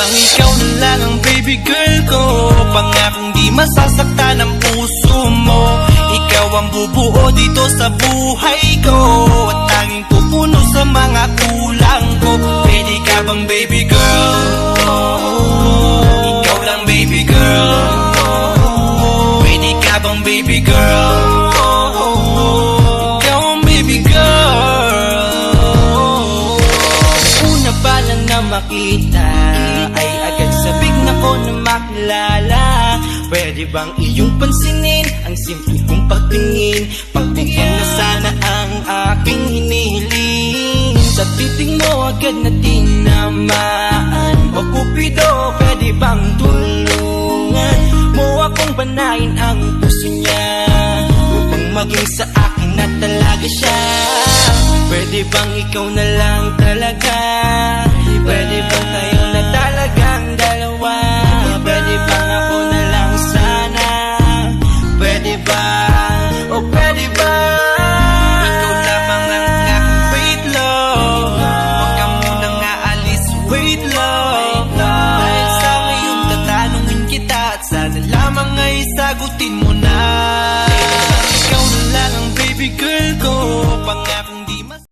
bang ikaw na lang ang baby girl ko? Pangakong di masasaktan ang puso mo. Ikaw ang bubuo dito sa buhay ko, at tanging pupuno sa mga kulang ko. Pwede ka bang baby girl? Ikaw lang baby girl. Pwede ka bang baby girl? Ikaw ang baby girl. Una pa lang na makita ay agad sabik na ko na makilala. Pwede bang iyong pansinin ang simple kong pagtingin? Pagbigyan na sana ang aking hinihiling. Sa titing mo agad na tinamaan. O Cupido, pwede bang tulungan mo akong banayin ang puso niya, upang maging sa akin na talaga siya? Pwede bang ikaw na lang talaga? Pwede bang tayo na talagang dalawa? Pwede bang ako na lang sana? Pwede ba? O pwede ba? Ikaw lamang ang aking wait love. Huwag ka munang aalis, wait love. Dahil sa ngayon tatanungin kita, at sana lamang ay sagutin mo